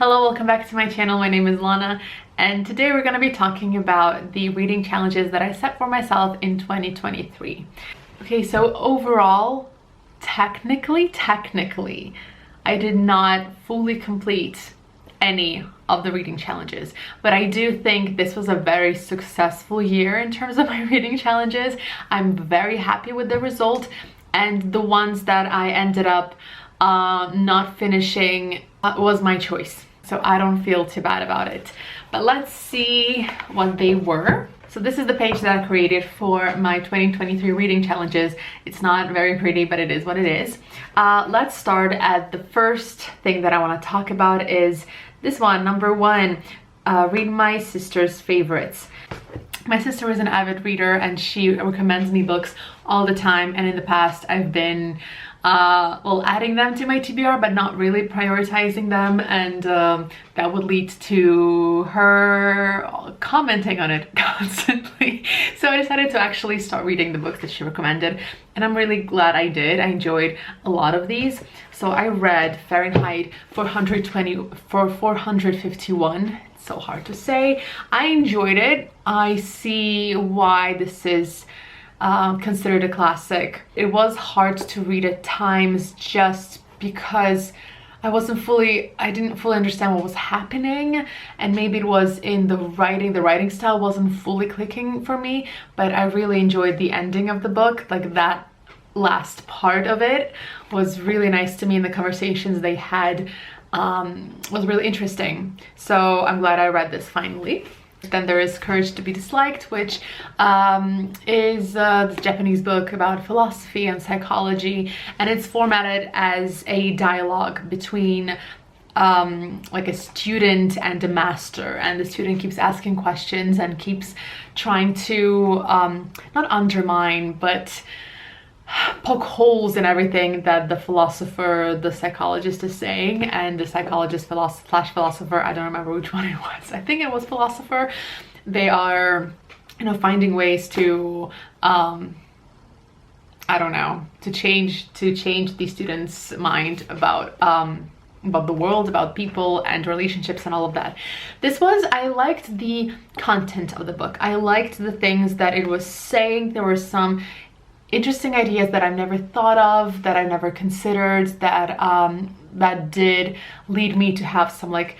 Hello, welcome back to my channel. My name is Lana, and today we're going to be talking about the reading challenges that I set for myself in 2023. Okay, so overall, technically, I did not fully complete any of the reading challenges, but I do think this was a very successful year in terms of my reading challenges. I'm very happy with the result, and the ones that I ended up not finishing was my choice, so I don't feel too bad about it. But let's see what they were. So this is the page that I created for my 2023 reading challenges. It's not very pretty, but it is what it is. Let's start at the first thing that I want to talk about is this one, number one, read my sister's favorites. My sister is an avid reader and she recommends me books all the time, and in the past I've been well, adding them to my TBR but not really prioritizing them, and that would lead to her commenting on it constantly. So I decided to actually start reading the books that she recommended, and I'm really glad I did. I enjoyed a lot of these. So I read Fahrenheit 451. It's so hard to say. I enjoyed it. I see why this is considered a classic. It was hard to read at times just because I didn't fully understand what was happening, and maybe it was in the writing style wasn't fully clicking for me, but I really enjoyed the ending of the book. Like, that last part of it was really nice to me, and the conversations they had was really interesting. So I'm glad I read this finally. Then there is Courage to be Disliked, which is this Japanese book about philosophy and psychology, and it's formatted as a dialogue between like a student and a master, and the student keeps asking questions and keeps trying to not undermine but poke holes in everything that the psychologist is saying, and the psychologist slash philosopher, I don't remember which one it was, I think it was philosopher, they are, you know, finding ways to I don't know, to change the student's mind about the world, about people and relationships and all of that. I liked the content of the book. I liked the things that it was saying. There were some interesting ideas that I've never thought of, that I've never considered, that did lead me to have some like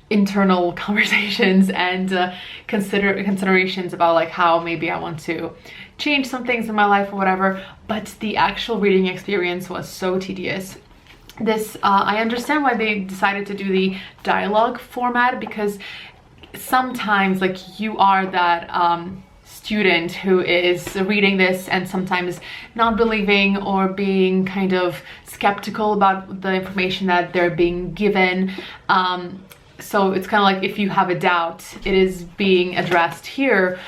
internal conversations and considerations about like how maybe I want to change some things in my life or whatever. But the actual reading experience was so tedious. I understand why they decided to do the dialogue format, because sometimes like you are that student who is reading this and sometimes not believing or being kind of skeptical about the information that they're being given. So it's kind of like, if you have a doubt, it is being addressed here.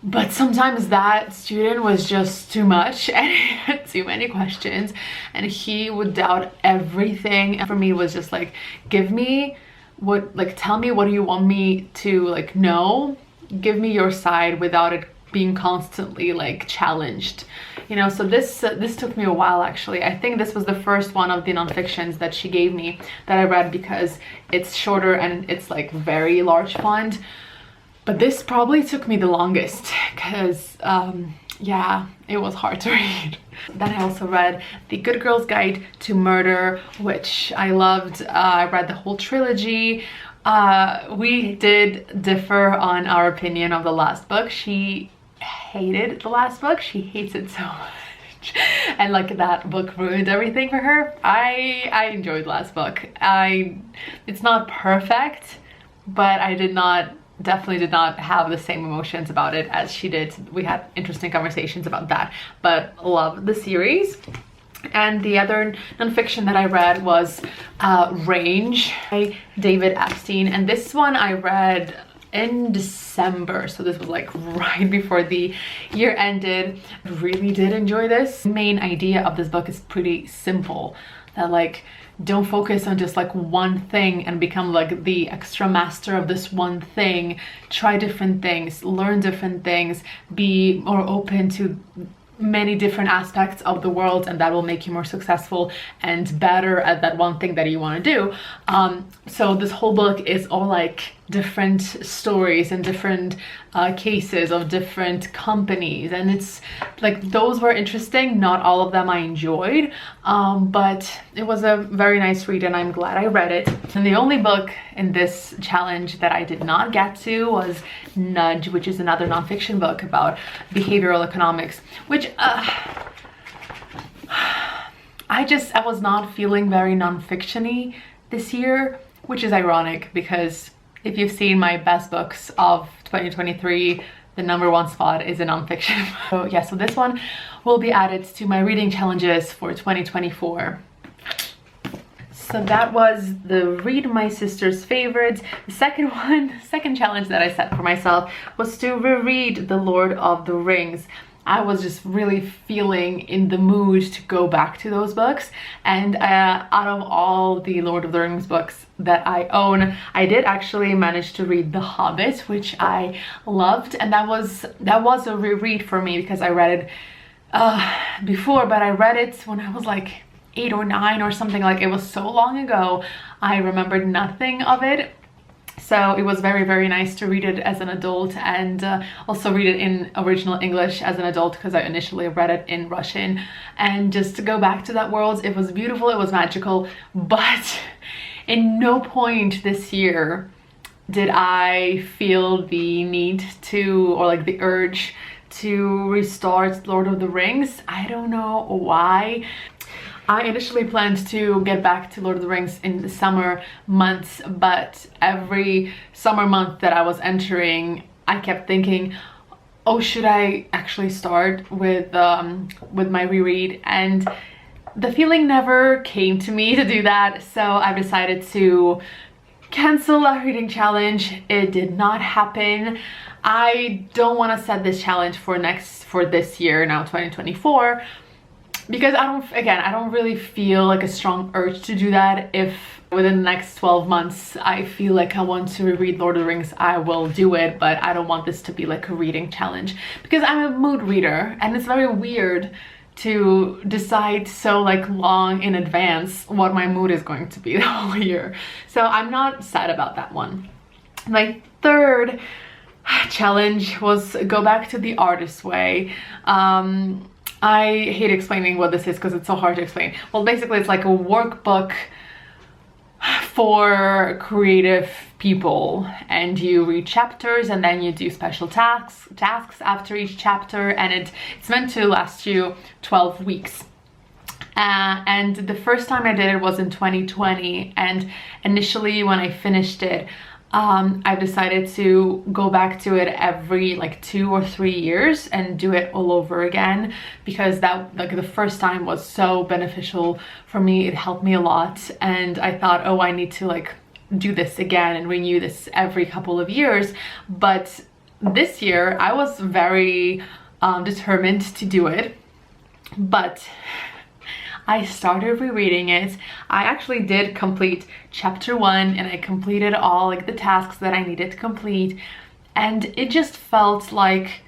But sometimes that student was just too much and he had too many questions and he would doubt everything. And for me, it was just like, tell me what do you want me to like know? Give me your side without it being constantly like challenged, you know. So this took me a while, actually. I think this was the first one of the nonfictions that she gave me that I read, because it's shorter and it's like very large font. But this probably took me the longest because yeah, it was hard to read. Then I also read The Good Girl's Guide to Murder, which I loved. I read the whole trilogy. We did differ on our opinion of the last book. She hated the last book. She hates it so much. And like, that book ruined everything for her. I enjoyed the last book. It's not perfect, but I definitely did not have the same emotions about it as she did. We had interesting conversations about that, but love the series. And the other nonfiction that I read was Range by David Epstein, and this one I read in December, so this was like right before the year ended. I really did enjoy this. The main idea of this book is pretty simple, that like, don't focus on just like one thing and become like the extra master of this one thing. Try different things, learn different things, be more open to many different aspects of the world, and that will make you more successful and better at that one thing that you want to do. So this whole book is all like different stories and different cases of different companies, and it's like those were interesting. Not all of them I enjoyed, but it was a very nice read and I'm glad I read it. And the only book in this challenge that I did not get to was Nudge, which is another nonfiction book about behavioral economics, which I was not feeling very nonfiction-y this year, which is ironic because if you've seen my best books of 2023, the #1 spot is in nonfiction. So yeah, so this one will be added to my reading challenges for 2024. So that was the Read My Sister's Favorites. The second challenge that I set for myself was to reread The Lord of the Rings. I was just really feeling in the mood to go back to those books, and out of all the Lord of the Rings books that I own, I did actually manage to read The Hobbit, which I loved, and that was a reread for me because I read it before, but I read it when I was like 8 or 9 or something. Like, it was so long ago, I remembered nothing of it. So it was very, very nice to read it as an adult, and also read it in original English as an adult because I initially read it in Russian, and just to go back to that world. It was beautiful, it was magical, but in no point this year did I feel the need to, or like the urge to restart Lord of the Rings. I don't know why. I initially planned to get back to Lord of the Rings in the summer months, but every summer month that I was entering, I kept thinking, oh, should I actually start with my reread? And the feeling never came to me to do that, so I decided to cancel our reading challenge. It did not happen. I don't want to set this challenge for this year, now 2024, because I don't really feel like a strong urge to do that. If within the next 12 months I feel like I want to reread Lord of the Rings, I will do it, but I don't want this to be like a reading challenge because I'm a mood reader, and it's very weird to decide so like long in advance what my mood is going to be the whole year. So I'm not sad about that one. My third challenge was go back to The Artist's Way. I hate explaining what this is because it's so hard to explain. Well, basically it's like a workbook for creative people, and you read chapters and then you do special tasks after each chapter, and it's meant to last you 12 weeks. And the first time I did it was in 2020, and initially when I finished it, I've decided to go back to it every like 2 or 3 years and do it all over again, because that, like, the first time was so beneficial for me. It helped me a lot, and I thought, oh, I need to like do this again and renew this every couple of years. But this year I was very determined to do it, but I started rereading it. I actually did complete chapter 1, and I completed all like the tasks that I needed to complete, and it just felt like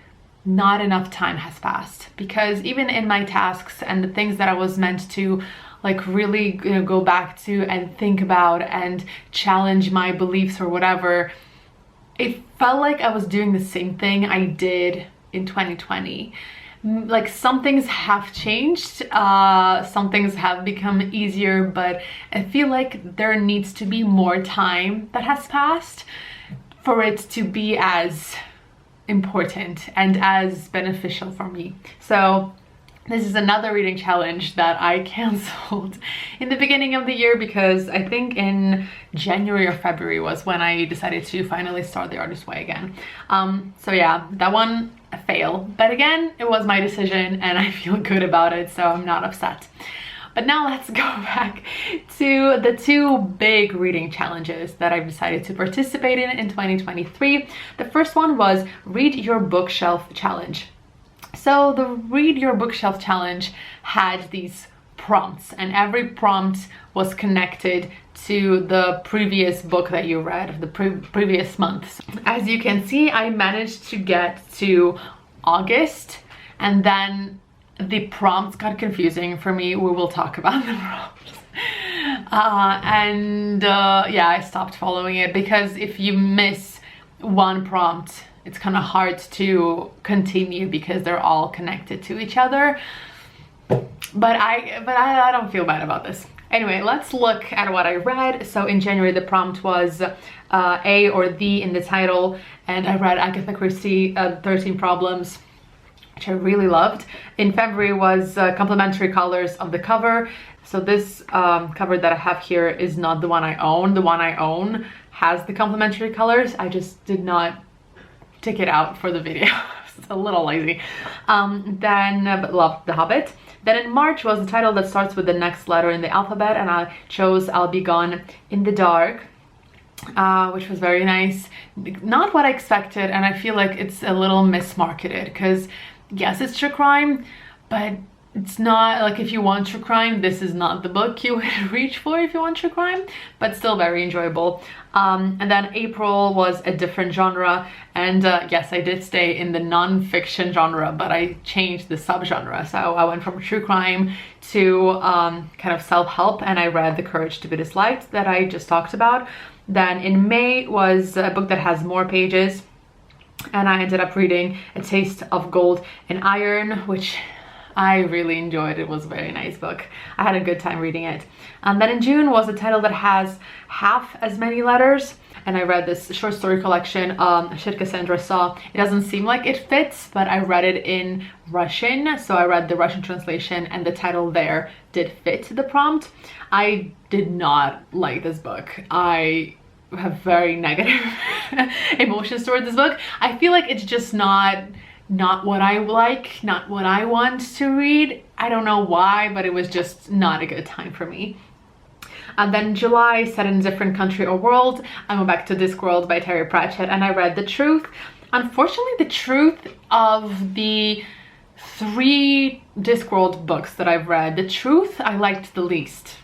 not enough time has passed, because even in my tasks and the things that I was meant to like really, you know, go back to and think about and challenge my beliefs or whatever, it felt like I was doing the same thing I did in 2020. Like, some things have changed, some things have become easier, but I feel like there needs to be more time that has passed for it to be as important and as beneficial for me. So this is another reading challenge that I canceled in the beginning of the year, because I think in January or February was when I decided to finally start The Artist's Way again. So yeah, that one a fail, but again, it was my decision and I feel good about it, so I'm not upset. But now let's go back to the 2 big reading challenges that I've decided to participate in 2023. The first one was Read Your Bookshelf Challenge. So the Read Your Bookshelf Challenge had these prompts, and every prompt was connected to the previous book that you read, the previous months. As you can see, I managed to get to August, and then the prompts got confusing for me. We will talk about the prompts. Yeah, I stopped following it because if you miss one prompt, it's kind of hard to continue because they're all connected to each other. But I don't feel bad about this. Anyway, let's look at what I read. So in January, the prompt was A or the in the title, and I read Agatha Christie, 13 Problems, which I really loved. In February was Complementary Colors of the cover. So this cover that I have here is not the one I own. The one I own has the complementary colors. I just did not take it out for the video. It's a little lazy. But loved The Hobbit. Then in March was the title that starts with the next letter in the alphabet, and I chose I'll Be Gone in the Dark, which was very nice. Not what I expected, and I feel like it's a little mismarketed because yes, it's true crime, but it's not like, if you want true crime, this is not the book you would reach for if you want true crime, but still very enjoyable. And then April was a different genre, and yes, I did stay in the non-fiction genre, but I changed the subgenre. So I went from true crime to kind of self-help, and I read The Courage to Be Disliked that I just talked about. Then in May was a book that has more pages, and I ended up reading A Taste of Gold and Iron, which I really enjoyed. It was a very nice book. I had a good time reading it. And then in June was a title that has half as many letters, and I read this short story collection, Shit Cassandra Saw. It doesn't seem like it fits, but I read it in Russian, so I read the Russian translation, and the title there did fit the prompt. I did not like this book. I have very negative emotions toward this book. I feel like it's just not what I like, not what I want to read. I don't know why, but it was just not a good time for me. And then in July, Set in a Different Country or World, I went back to Discworld by Terry Pratchett, and I read The Truth. Unfortunately, The Truth, of the 3 Discworld books that I've read, The Truth I liked the least.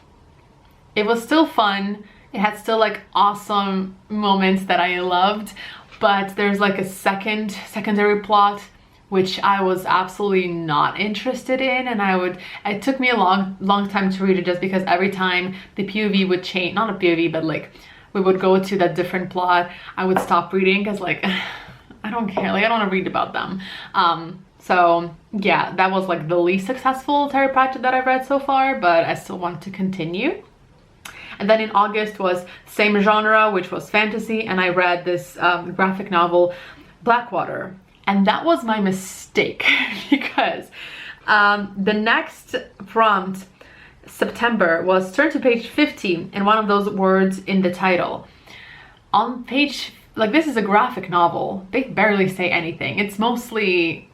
It was still fun. It had still like awesome moments that I loved, but there's like a secondary plot which I was absolutely not interested in, and it took me a long time to read it, just because every time the POV would change, not a POV, but like we would go to that different plot, I would stop reading because like I don't care, like I don't want to read about them. So yeah, that was like the least successful Terry Pratchett that I've read so far, but I still want to continue. And then in August was same genre, which was fantasy, and I read this graphic novel, Blackwater. And that was my mistake because the next prompt, September, was turn to page 50 and one of those words in the title. On page, like, this is a graphic novel. They barely say anything. It's mostly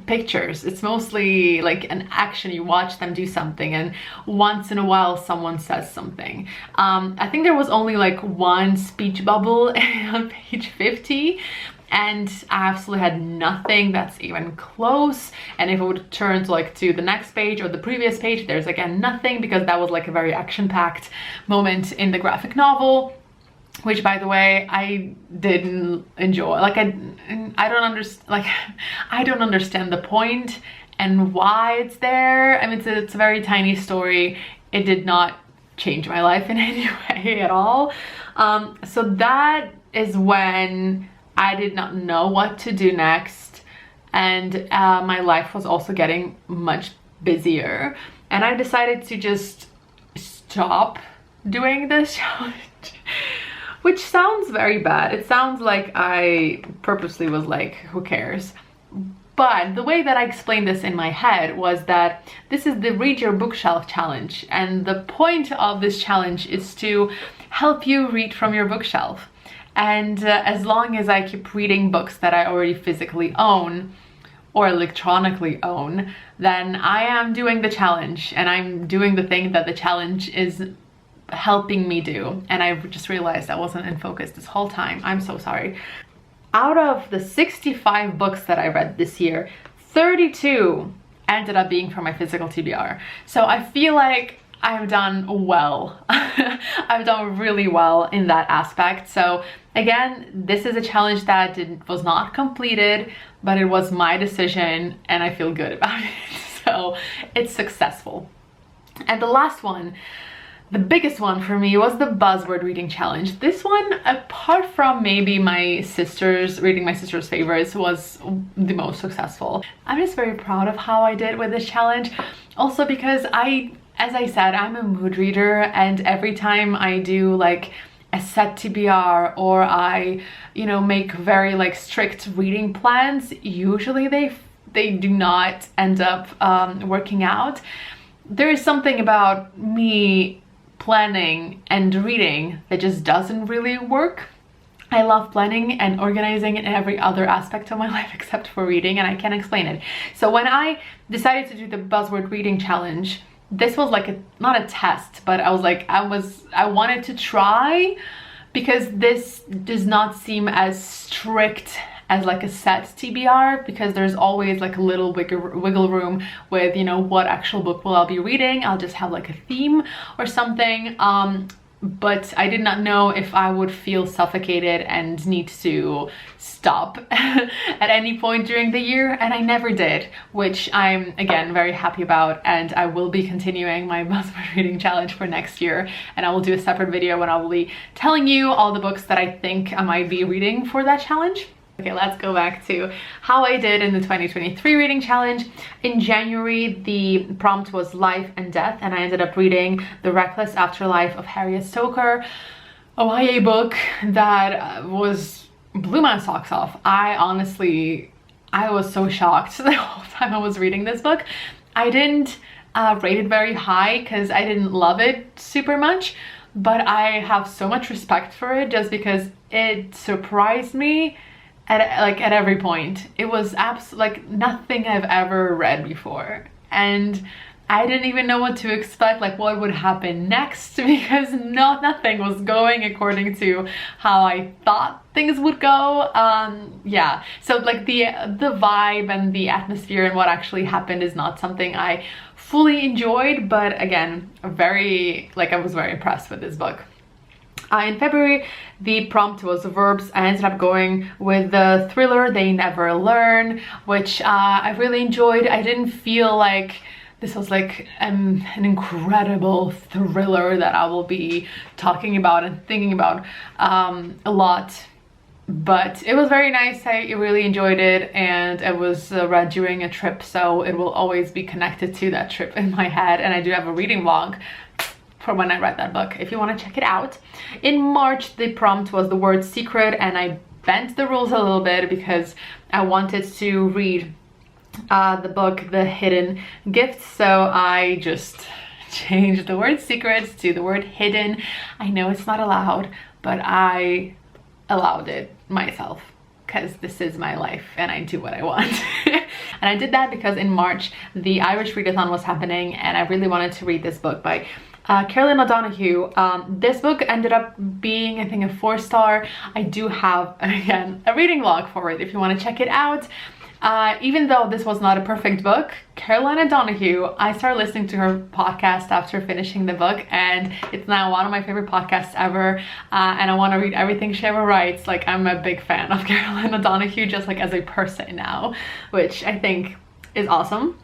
pictures. It's mostly like an action. You watch them do something, and once in a while someone says something. I think there was only like one speech bubble on page 50, and I absolutely had nothing that's even close. And if it would turn to the next page or the previous page, there's again nothing, because that was like a very action-packed moment in the graphic novel, which, by the way, I didn't enjoy. Like I don't understand. Like I don't understand the point and why it's there. I mean, it's a very tiny story. It did not change my life in any way at all. So that is when I did not know what to do next, and my life was also getting much busier, and I decided to just stop doing this challenge. Which sounds very bad. It sounds like I purposely was like, who cares? But the way that I explained this in my head was that this is the Read Your Bookshelf challenge, and the point of this challenge is to help you read from your bookshelf. And as long as I keep reading books that I already physically own or electronically own, then I am doing the challenge, and I'm doing the thing that the challenge is helping me do. And I just realized I wasn't in focus this whole time. I'm so sorry. Out of the 65 books that I read this year, 32 ended up being from my physical TBR. So I feel like I've done well. I've done really well in that aspect. So again, this is a challenge that was not completed, but it was my decision and I feel good about it. So it's successful. And the last one, the biggest one for me, was the buzzword reading challenge. This one, apart from maybe my sister's, reading my sister's favorites, was the most successful. I'm just very proud of how I did with this challenge. Also because as I said, I'm a mood reader, and every time I do like a set TBR or I, you know, make very like strict reading plans, usually they do not end up working out. There is something about me planning and reading that just doesn't really work. I love planning and organizing in every other aspect of my life except for reading, and I can't explain it. So when I decided to do the buzzword reading challenge, this was like not a test, but I was like, I wanted to try, because this does not seem as strict as like a set TBR, because there's always like a little wiggle room with, you know, what actual book will I be reading. I'll just have like a theme or something. But I did not know if I would feel suffocated and need to stop at any point during the year, and I never did, which I'm again very happy about. And I will be continuing my buzzword reading challenge for next year, and I will do a separate video when I will be telling you all the books that I think I might be reading for that challenge. Okay, let's go back to how I did in the 2023 reading challenge. In January, the prompt was life and death, and I ended up reading The Reckless Afterlife of Harriet Stoker, a YA book that blew my socks off. I was so shocked the whole time I was reading this book. I didn't rate it very high because I didn't love it super much, but I have so much respect for it just because it surprised me at every point. It was like nothing I've ever read before, and I didn't even know what to expect, like what would happen next, because nothing was going according to how I thought things would go. Yeah, so like the vibe and the atmosphere and what actually happened is not something I fully enjoyed, but again, I was very impressed with this book. In February, the prompt was verbs. I ended up going with the thriller They Never Learn, which I really enjoyed. I didn't feel like this was like an incredible thriller that I will be talking about and thinking about a lot, but it was very nice. I really enjoyed it, and it was read during a trip, so it will always be connected to that trip in my head. And I do have a reading vlog for when I read that book, if you want to check it out. In March, the prompt was the word secret, and I bent the rules a little bit because I wanted to read the book The Hidden Gift, so I just changed the word secret to the word hidden. I know it's not allowed, but I allowed it myself because this is my life and I do what I want. And I did that because in March the Irish Readathon was happening, and I really wanted to read this book by Caroline O'Donoghue. This book ended up being, I think, a 4-star. I do have, again, a reading vlog for it if you want to check it out. Even though this was not a perfect book, Caroline O'Donoghue, I started listening to her podcast after finishing the book, and it's now one of my favorite podcasts ever, and I want to read everything she ever writes. Like, I'm a big fan of Caroline O'Donoghue, just like as a person now, which I think is awesome.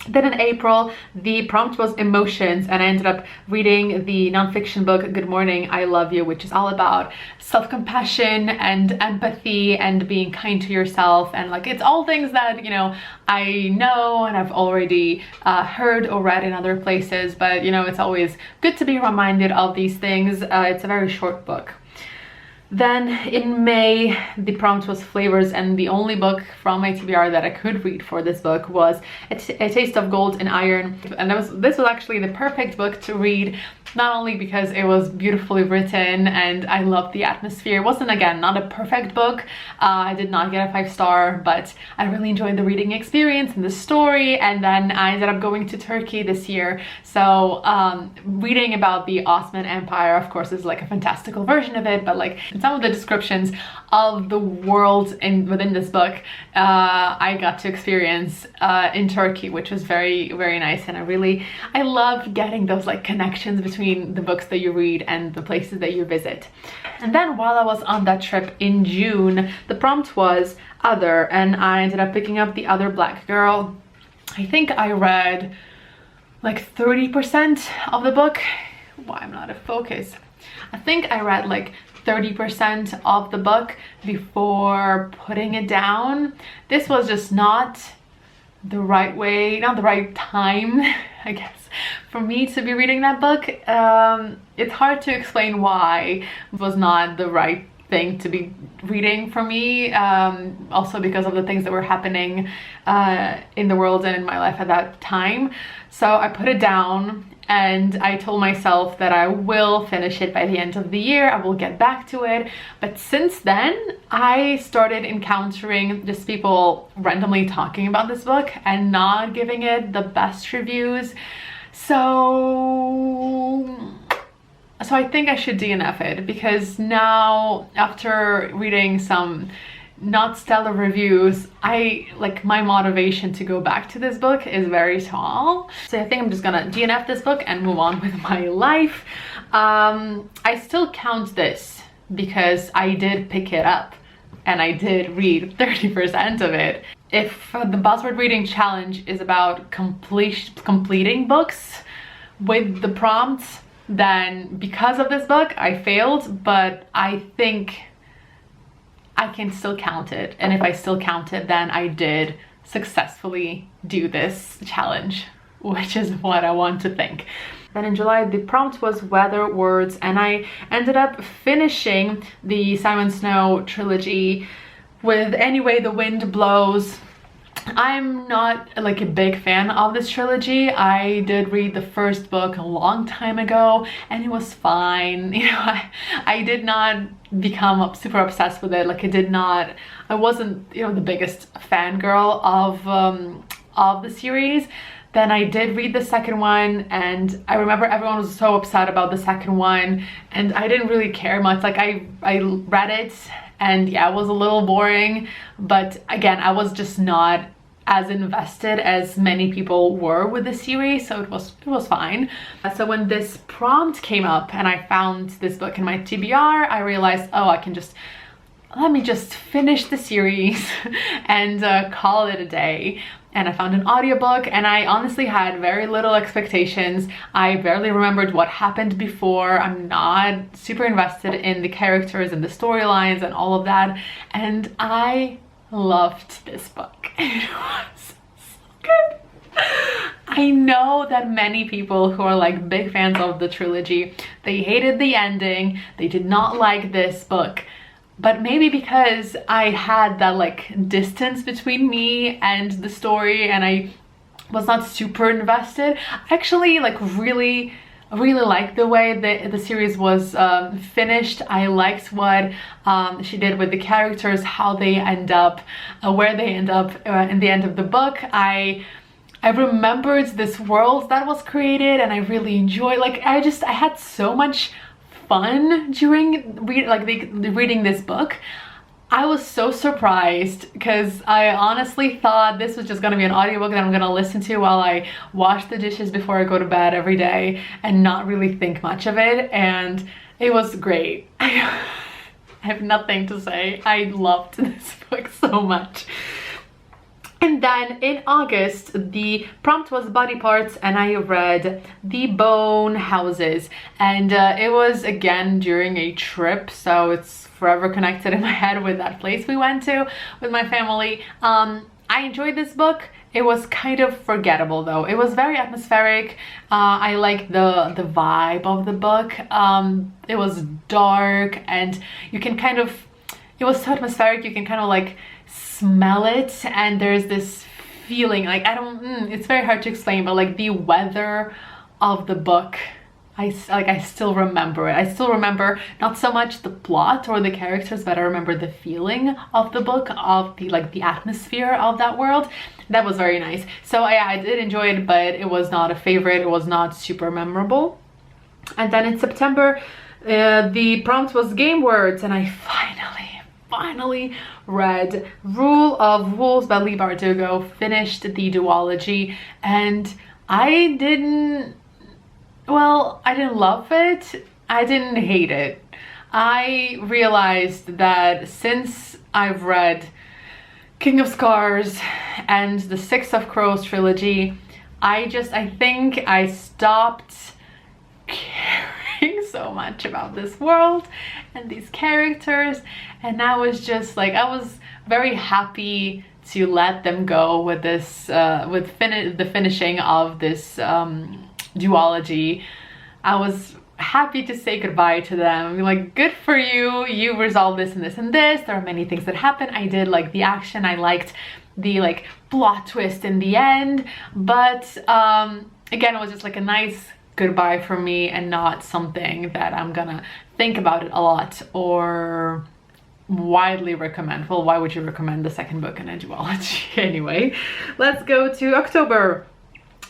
Then in April, the prompt was emotions, and I ended up reading the nonfiction book Good Morning, I Love You, which is all about self-compassion and empathy and being kind to yourself. And like, it's all things that, you know, I know and I've already heard or read in other places, but you know, it's always good to be reminded of these things. It's a very short book. Then in May, the prompt was flavors, and the only book from my TBR that I could read for this book was A Taste of Gold and Iron. And this was actually the perfect book to read not only because it was beautifully written and I loved the atmosphere. It wasn't, again, not a perfect book. I did not get a 5-star, but I really enjoyed the reading experience and the story. And then I ended up going to Turkey this year. So reading about the Ottoman Empire, of course, is like a fantastical version of it, but like in some of the descriptions of the world within this book, I got to experience in Turkey, which was very, very nice. And I love getting those like connections between the books that you read and the places that you visit. And then while I was on that trip in June, the prompt was other, and I ended up picking up The Other Black Girl. I think I read like 30% of the book. Why I'm not a focus. I think I read like 30% of the book before putting it down. This was just not the right way, not the right time, I guess, for me to be reading that book. It's hard to explain why it was not the right thing to be reading for me, also because of the things that were happening in the world and in my life at that time. So I put it down and I told myself that I will finish it by the end of the year. I will get back to it. But since then, I started encountering just people randomly talking about this book and not giving it the best reviews. So I think I should DNF it, because now, after reading some not stellar reviews, my motivation to go back to this book is very small. So I think I'm just gonna DNF this book and move on with my life. I still count this because I did pick it up and I did read 30% of it. If the Buzzword Reading Challenge is about completing books with the prompts, then because of this book I failed, but I think I can still count it. And if I still count it, then I did successfully do this challenge, which is what I want to think. Then in July, the prompt was weather words, and I ended up finishing the Simon Snow trilogy with Any Way the Wind Blows. I'm not like a big fan of this trilogy. I did read the first book a long time ago and it was fine. You know, I did not become super obsessed with it. Like I wasn't, you know, the biggest fangirl of the series. Then I did read the second one, and I remember everyone was so upset about the second one, and I didn't really care much. Like I read it, and yeah, it was a little boring, but again, I was just not as invested as many people were with the series, so it was fine. So when this prompt came up and I found this book in my TBR, I realized, oh, let me just finish the series and call it a day. And I found an audiobook, and I honestly had very little expectations. I barely remembered what happened before. I'm not super invested in the characters and the storylines and all of that. And I loved this book. It was so good. I know that many people who are like big fans of the trilogy, they hated the ending. They did not like this book. But maybe because I had that like distance between me and the story, and I was not super invested. I actually like really liked the way the series was finished. I liked what she did with the characters, how they end up, where they end up in the end of the book. I remembered this world that was created, and I really enjoyed, like, I had so much fun during reading this book. I was so surprised because I honestly thought this was just gonna be an audiobook that I'm gonna listen to while I wash the dishes before I go to bed every day and not really think much of it, and it was great. I have nothing to say. I loved this book so much. And then in August, the prompt was body parts, and I read The Bone Houses. And it was, again, during a trip, so it's forever connected in my head with that place we went to with my family. I enjoyed this book. It was kind of forgettable, though. It was very atmospheric. I liked the vibe of the book. It was dark, and you can kind of... It was so atmospheric, you can kind of like smell it, and there's this feeling like, it's very hard to explain, but like the weather of the book I still remember it. I still remember not so much the plot or the characters, but I remember the feeling of the book, of the like the atmosphere of that world. That was very nice. So yeah, I did enjoy it, but it was not a favorite. It was not super memorable. And then in September, the prompt was game words, and I finally read Rule of Wolves by Leigh Bardugo, finished the duology, and I didn't love it. I didn't hate it. I realized that since I've read King of Scars and the Six of Crows trilogy, I think I stopped caring so much about this world and these characters, and I was just like, I was very happy to let them go with this the finishing of this duology. I was happy to say goodbye to them. I'm like, good for you, you resolved this and this and this. There are many things that happen. I did like the action, I liked the like plot twist in the end, but again, it was just like a nice goodbye for me and not something that I'm gonna think about it a lot or widely recommend. Well, why would you recommend the second book in a duology? Anyway, let's go to October.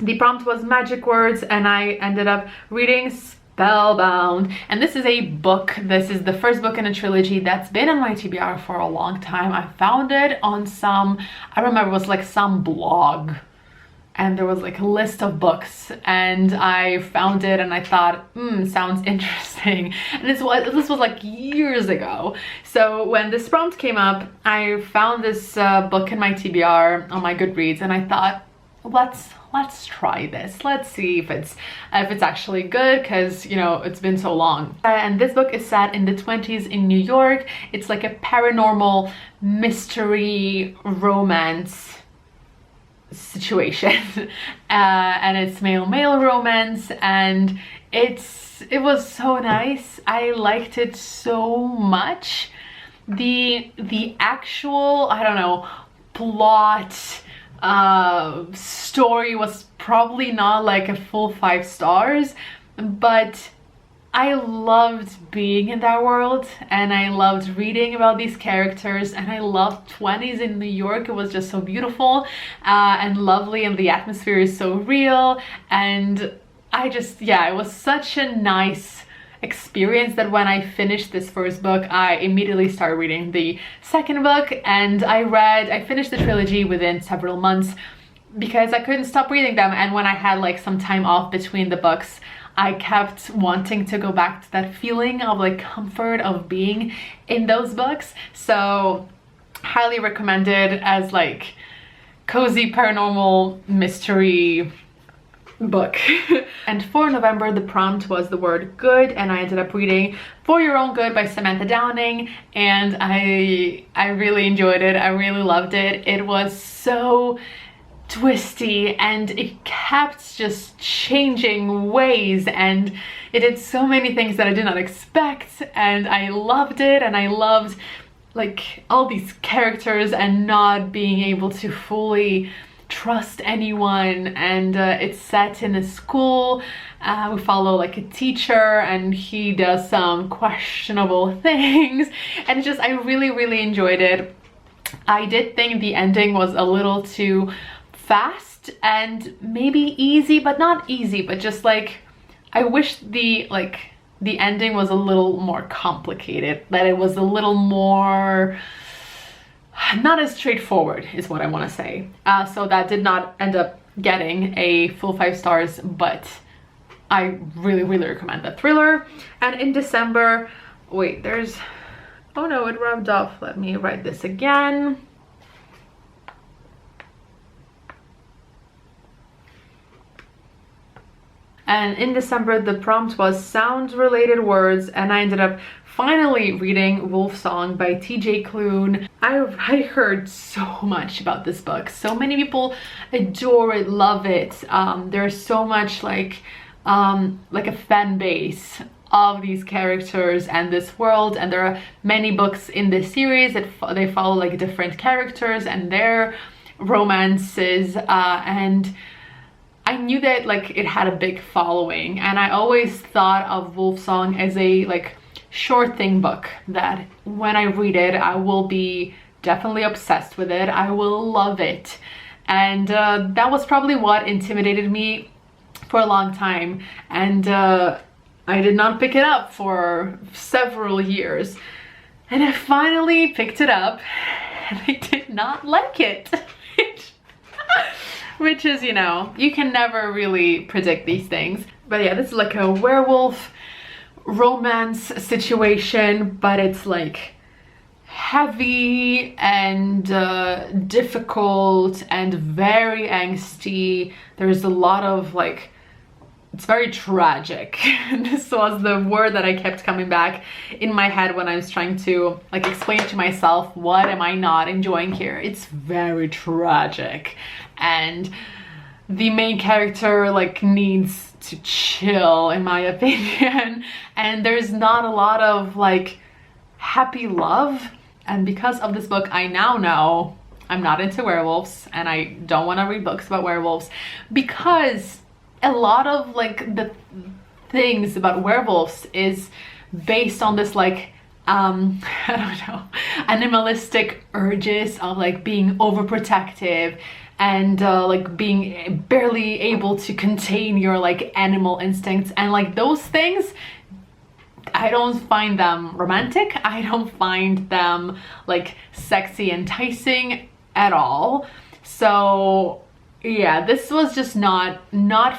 The prompt was magic words, and I ended up reading Spellbound, and this is a book. This is the first book in a trilogy that's been on my TBR for a long time. I found it on some, I remember it was like some blog, and there was like a list of books, and I found it and I thought, sounds interesting. And this was like years ago. So when this prompt came up, I found this book in my TBR on my Goodreads, and I thought, let's try this. Let's see if it's actually good, because you know, it's been so long. And this book is set in the 20s in New York. It's like a paranormal mystery romance situation. And it's male romance, and it was so nice. I liked it so much. The actual, I don't know, plot story was probably not like a full 5 stars, but I loved being in that world, and I loved reading about these characters, and I loved 20s in New York. It was just so beautiful and lovely, and the atmosphere is so real, and I just, yeah, it was such a nice experience that when I finished this first book, I immediately started reading the second book, and I finished the trilogy within several months because I couldn't stop reading them. And when I had like some time off between the books, I kept wanting to go back to that feeling of like comfort of being in those books. So highly recommended as like cozy paranormal mystery book. And for November, the prompt was the word good, and I ended up reading For Your Own Good by Samantha Downing, and I really enjoyed it. I really loved it. It was so twisty, and it kept just changing ways, and it did so many things that I did not expect, and I loved it. And I loved like all these characters and not being able to fully trust anyone. And it's set in a school. We follow like a teacher, and he does some questionable things, and it's just, I really enjoyed it. I did think the ending was a little too fast and maybe easy, but not easy, but just like, I wish the ending was a little more complicated, that it was a little more not as straightforward is what I want to say. So that did not end up getting a full 5 stars, but I really recommend that thriller. And in December, wait, there's, oh no, it rubbed off. Let me write this again. And in December, the prompt was sound-related words, and I ended up finally reading Wolfsong by TJ Klune. I heard so much about this book. So many people adore it, love it. There's so much like a fan base of these characters and this world, and there are many books in this series that they follow like different characters and their romances, and I knew that like it had a big following, and I always thought of Wolfsong as a like short thing book that when I read it, I will be definitely obsessed with it. I will love it. And that was probably what intimidated me for a long time. And I did not pick it up for several years. And I finally picked it up and I did not like it. Which is, you know, you can never really predict these things. But yeah, this is like a werewolf romance situation, but it's like heavy and difficult and very angsty. There's a lot of like, it's very tragic. This was the word that I kept coming back in my head when I was trying to like explain to myself, what am I not enjoying here? It's very tragic, and the main character like needs to chill, in my opinion. And there's not a lot of like happy love. And because of this book, I now know I'm not into werewolves, and I don't want to read books about werewolves, because a lot of like the things about werewolves is based on this like I don't know, animalistic urges of like being overprotective and like being barely able to contain your like animal instincts, and like those things, I don't find them romantic. I don't find them like sexy, enticing at all. So yeah, this was just not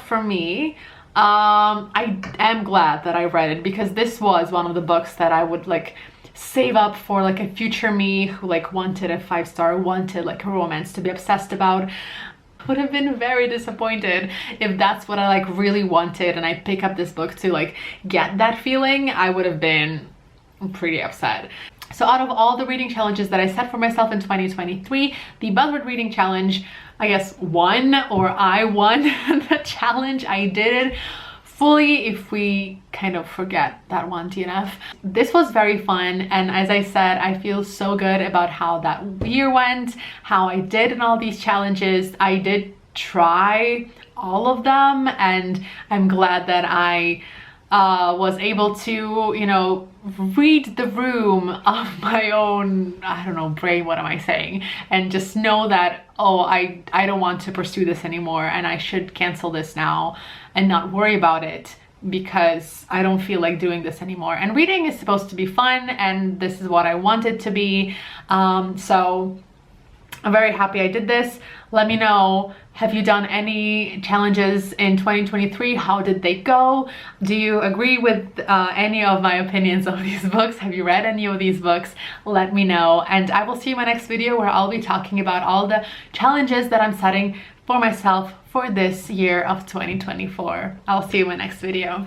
for me. I am glad that I read it, because this was one of the books that I would like save up for like a future me who like wanted a 5-star, wanted like a romance to be obsessed about. Would have been very disappointed if that's what I like really wanted, and I pick up this book to like get that feeling. I would have been pretty upset. So out of all the reading challenges that I set for myself in 2023, the Buzzword Reading Challenge, I guess, I won the challenge. I did it fully, if we kind of forget that one DNF. This was very fun, and as I said, I feel so good about how that year went, how I did in all these challenges. I did try all of them, and I'm glad that I was able to, you know, read the room of my own, I don't know, brain, what am I saying, and just know that, oh, I don't want to pursue this anymore, and I should cancel this now and not worry about it, because I don't feel like doing this anymore. And reading is supposed to be fun, and this is what I want it to be. So I'm very happy I did this. Let me know, have you done any challenges in 2023? How did they go? Do you agree with any of my opinions of these books? Have you read any of these books? Let me know, and I will see you in my next video, where I'll be talking about all the challenges that I'm setting for myself for this year of 2024. I'll see you in my next video.